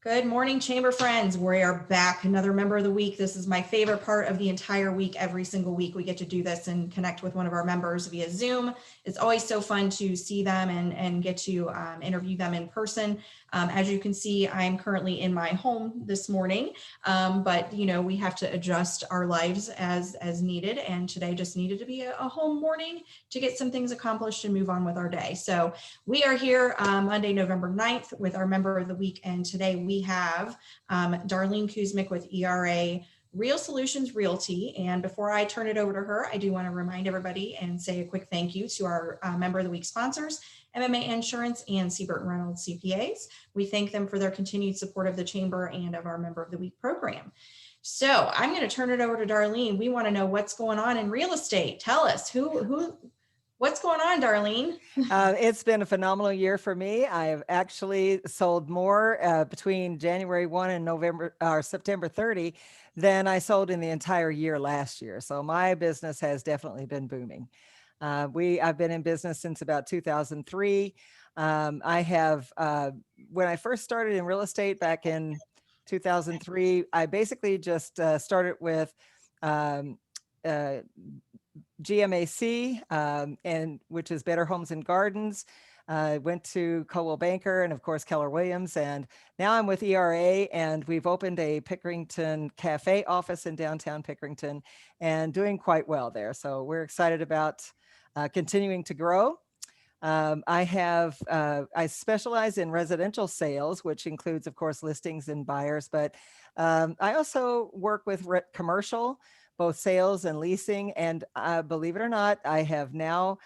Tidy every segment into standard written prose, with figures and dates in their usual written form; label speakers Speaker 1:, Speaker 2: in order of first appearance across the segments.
Speaker 1: Good morning, Chamber friends. We are back. Another member of the week. This is my favorite part of the entire week. Every single week, we get to do this and connect with one of our members via Zoom. It's always so fun to see them and get to interview them in person. As you can see, I'm currently in my home this morning, but we have to adjust our lives as needed. And today just needed to be a home morning to get some things accomplished and move on with our day. So we are here Monday, November 9th with our member of the week. And today we have Darlene Kuzmic with ERA Real Solutions Realty. And before I turn it over to her, I do want to remind everybody and say a quick thank you to our member of the week sponsors, MMA Insurance and Siebert Reynolds CPAs. We thank them for their continued support of the Chamber and of our member of the week program. So I'm going to turn it over to Darlene. We want to know what's going on in real estate. Tell us what's going on, Darlene?
Speaker 2: It's been a phenomenal year for me. I've actually sold more between January 1 and September 30 than I sold in the entire year last year. So my business has definitely been booming. I've been in business since about 2003. When I first started in real estate back in 2003, I basically just started with GMAC, and which is Better Homes and Gardens. Went to Coldwell Banker and of course Keller Williams, and now I'm with ERA, and we've opened a Pickerington Cafe office in downtown Pickerington and doing quite well there. So we're excited about continuing to grow. I specialize in residential sales, which includes, of course, listings and buyers, but I also work with commercial, both sales and leasing. And believe it or not, I have now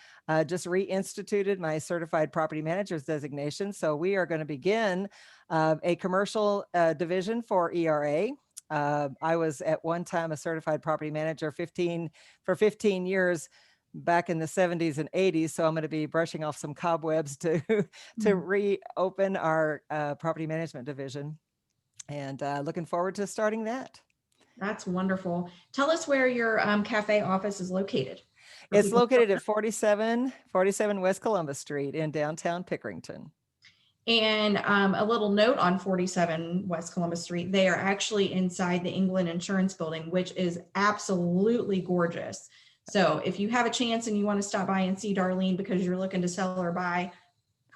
Speaker 2: just reinstituted my certified property manager's designation. So we are going to begin a commercial division for ERA. I was at one time a certified property manager for 15 years back in the 70s and 80s. So I'm going to be brushing off some cobwebs to reopen our property management division, and looking forward to starting that.
Speaker 1: That's wonderful. Tell us where your cafe office is located.
Speaker 2: It's located at 47 West Columbus Street in downtown Pickerington.
Speaker 1: And a little note on 47 West Columbus Street, they are actually inside the England Insurance Building, which is absolutely gorgeous. So if you have a chance and you want to stop by and see Darlene because you're looking to sell or buy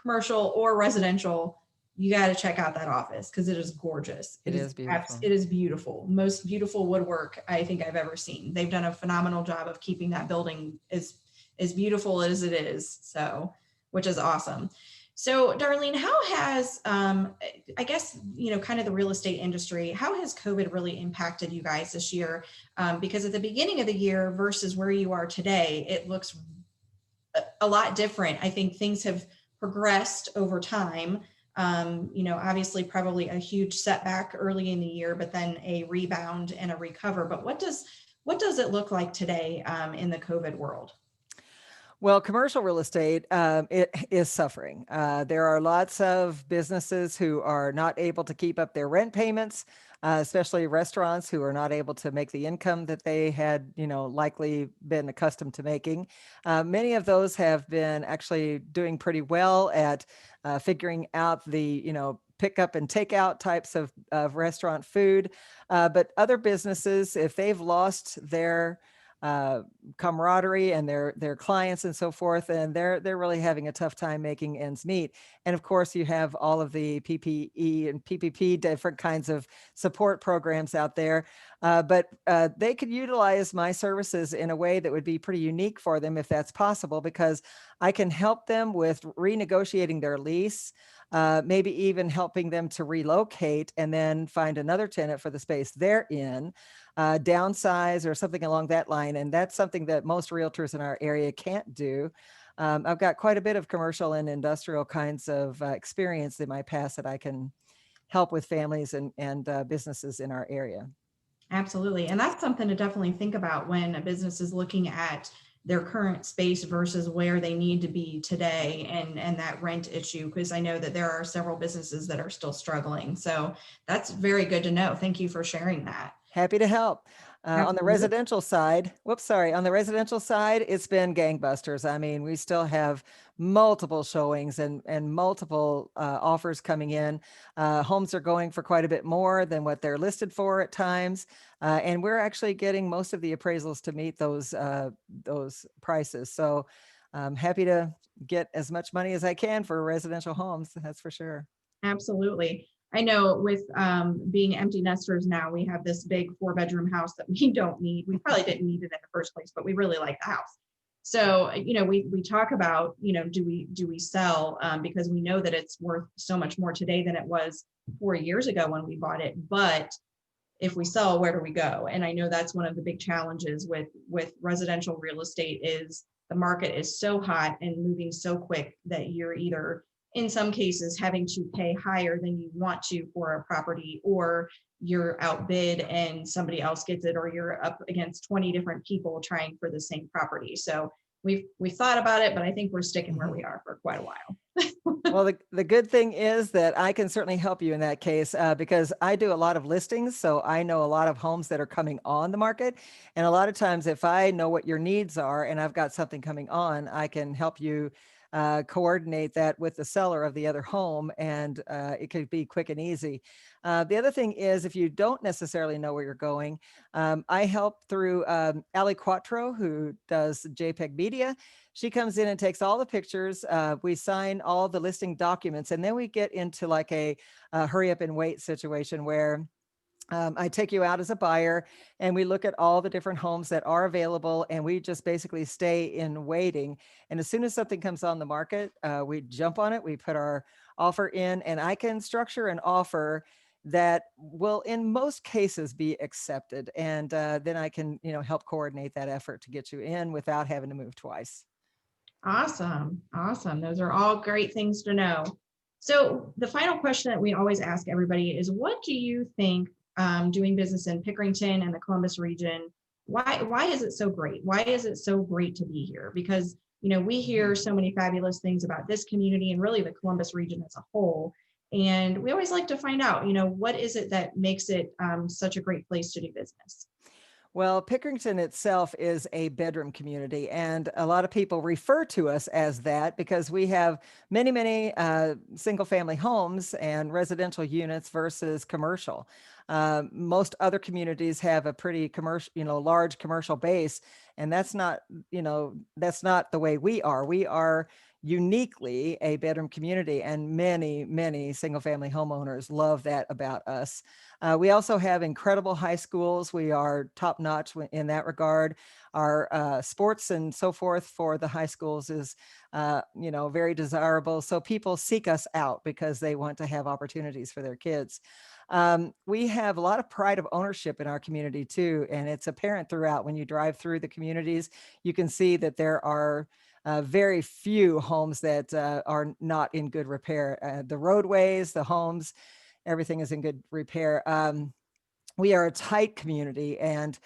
Speaker 1: commercial or residential, you got to check out that office because it is gorgeous.
Speaker 2: It is beautiful.
Speaker 1: It is beautiful. Most beautiful woodwork I think I've ever seen. They've done a phenomenal job of keeping that building as beautiful as it is. So, which is awesome. So Darlene, how has, I guess, kind of the real estate industry, how has COVID really impacted you guys this year? Because at the beginning of the year versus where you are today, it looks a lot different. I think things have progressed over time. Obviously probably a huge setback early in the year, but then a rebound and a recover. But what does it look like today in the COVID world?
Speaker 2: Well, commercial real estate, it is suffering. There are lots of businesses who are not able to keep up their rent payments, especially restaurants who are not able to make the income that they had, likely been accustomed to making. Many of those have been actually doing pretty well at figuring out the, pick up and take out types of restaurant food. But other businesses, if they've lost their camaraderie and their clients and so forth, and they're really having a tough time making ends meet. And of course, you have all of the PPE and PPP, different kinds of support programs out there, but they could utilize my services in a way that would be pretty unique for them if that's possible, because I can help them with renegotiating their lease, maybe even helping them to relocate and then find another tenant for the space they're in, downsize or something along that line. And that's something that most realtors in our area can't do. I've got quite a bit of commercial and industrial kinds of experience in my past that I can help with families and businesses in our area.
Speaker 1: Absolutely. And that's something to definitely think about when a business is looking at their current space versus where they need to be today, and that rent issue, because I know that there are several businesses that are still struggling. So that's very good to know. Thank you for sharing that.
Speaker 2: Happy to help. On the
Speaker 1: Absolutely.
Speaker 2: residential side, on the residential side, it's been gangbusters. I mean, we still have multiple showings and multiple offers coming in. Homes are going for quite a bit more than what they're listed for at times, and we're actually getting most of the appraisals to meet those prices. So, I'm happy to get as much money as I can for residential homes. That's for sure.
Speaker 1: Absolutely. I know with being empty nesters now, we have this big 4-bedroom house that we don't need. We probably didn't need it in the first place, but we really like the house. So, we talk about, do we sell because we know that it's worth so much more today than it was 4 years ago when we bought it. But if we sell, where do we go? And I know that's one of the big challenges with residential real estate is the market is so hot and moving so quick that you're either in some cases having to pay higher than you want to for a property, or you're outbid and somebody else gets it, or you're up against 20 different people trying for the same property. So we thought about it, but I think we're sticking where we are for quite a while.
Speaker 2: Well, the good thing is that I can certainly help you in that case because I do a lot of listings. So I know a lot of homes that are coming on the market. And a lot of times, if I know what your needs are and I've got something coming on, I can help you coordinate that with the seller of the other home. And it could be quick and easy. The other thing is, if you don't necessarily know where you're going, I help through Ali Quattro, who does JPEG Media. She comes in and takes all the pictures. We sign all the listing documents, and then we get into like a hurry up and wait situation where I take you out as a buyer and we look at all the different homes that are available and we just basically stay in waiting. And as soon as something comes on the market, we jump on it, we put our offer in, and I can structure an offer that will in most cases be accepted. And then I can, help coordinate that effort to get you in without having to move twice.
Speaker 1: Awesome. Awesome. Those are all great things to know. So the final question that we always ask everybody is, what do you think doing business in Pickerington and the Columbus region, why is it so great? Why is it so great to be here? Because, we hear so many fabulous things about this community and really the Columbus region as a whole. And we always like to find out, what is it that makes it such a great place to do business?
Speaker 2: Well, Pickerington itself is a bedroom community, and a lot of people refer to us as that because we have many, many single family homes and residential units versus commercial. Most other communities have a pretty commercial, large commercial base, and that's not the way we are. We are uniquely a bedroom community, and many, many single family homeowners love that about us. We also have incredible high schools. We are top notch in that regard. Our sports and so forth for the high schools is, very desirable. So people seek us out because they want to have opportunities for their kids. We have a lot of pride of ownership in our community too, and it's apparent throughout. When you drive through the communities, you can see that there are very few homes that are not in good repair. The roadways, the homes, everything is in good repair. We are a tight community, and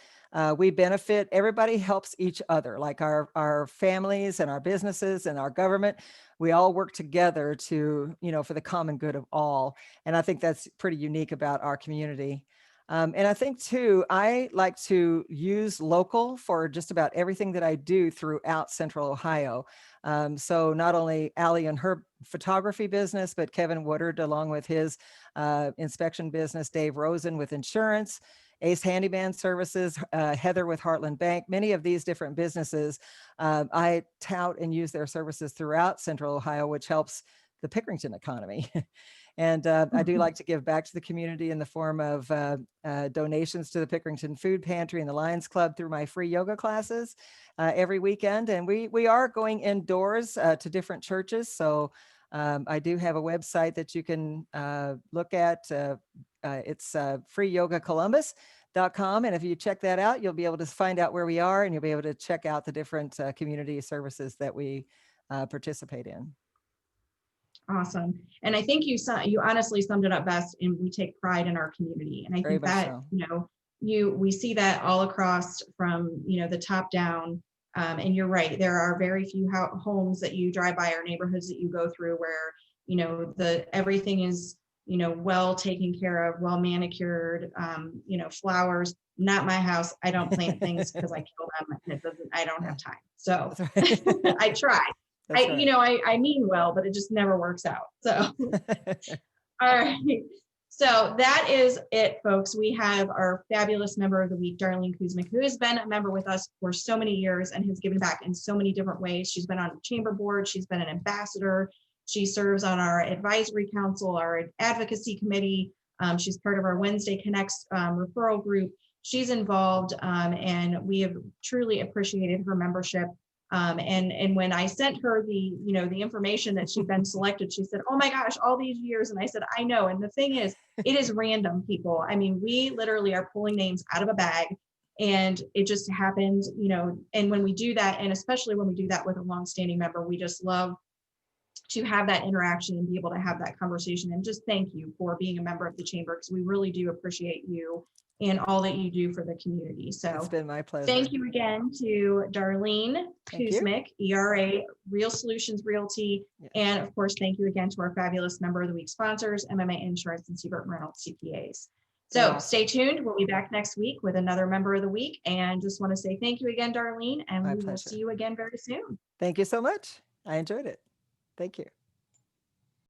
Speaker 2: we benefit. Everybody helps each other, like our families and our businesses and our government. We all work together to, for the common good of all. And I think that's pretty unique about our community. And I think too, I like to use local for just about everything that I do throughout Central Ohio. So not only Allie and her photography business, but Kevin Woodard, along with his inspection business, Dave Rosen with insurance, Ace Handyman Services, Heather with Heartland Bank, many of these different businesses, I tout and use their services throughout Central Ohio, which helps the Pickerington economy. And I do like to give back to the community in the form of donations to the Pickerington Food Pantry and the Lions Club through my free yoga classes every weekend. And we are going indoors to different churches. So I do have a website that you can look at. It's freeyogacolumbus.com. And if you check that out, you'll be able to find out where we are, and you'll be able to check out the different community services that we participate in.
Speaker 1: Awesome. And I think you honestly summed it up best, and we take pride in our community. And I
Speaker 2: Very
Speaker 1: think
Speaker 2: much
Speaker 1: that,
Speaker 2: so.
Speaker 1: we see that all across from, the top down. And you're right, there are very few homes that you drive by or neighborhoods that you go through where, everything is well taken care of, well manicured, flowers. Not my house. I don't plant things because I kill them. And I don't have time. So
Speaker 2: That's right.
Speaker 1: I try.
Speaker 2: That's right.
Speaker 1: I mean well, but it just never works out. So all right. So that is it, folks. We have our fabulous member of the week, Darlene Kuzmic, who has been a member with us for so many years and has given back in so many different ways. She's been on the chamber board. She's been an ambassador. She serves on our advisory council, our advocacy committee. She's part of our Wednesday Connects referral group. She's involved, and we have truly appreciated her membership. And when I sent her the information that she'd been selected, she said, "Oh my gosh, all these years." And I said, "I know." And the thing is, it is random, people. I mean, we literally are pulling names out of a bag, and it just happened, and when we do that, and especially when we do that with a longstanding member, we just love to have that interaction and be able to have that conversation. And just thank you for being a member of the chamber, because we really do appreciate you and all that you do for the community.
Speaker 2: It's
Speaker 1: So
Speaker 2: been my pleasure.
Speaker 1: thank you again to Darlene
Speaker 2: Thank you.
Speaker 1: Kuzmic, ERA, Real Solutions Realty.
Speaker 2: Yeah.
Speaker 1: And of course, thank you again to our fabulous member of the week sponsors, MMA Insurance and Siebert Reynolds CPAs. So
Speaker 2: Yeah.
Speaker 1: stay tuned. We'll be back next week with another member of the week. And just want to say thank you again, Darlene, and
Speaker 2: My
Speaker 1: we will
Speaker 2: pleasure.
Speaker 1: see you again very soon.
Speaker 2: Thank you so much. I enjoyed it. Thank you.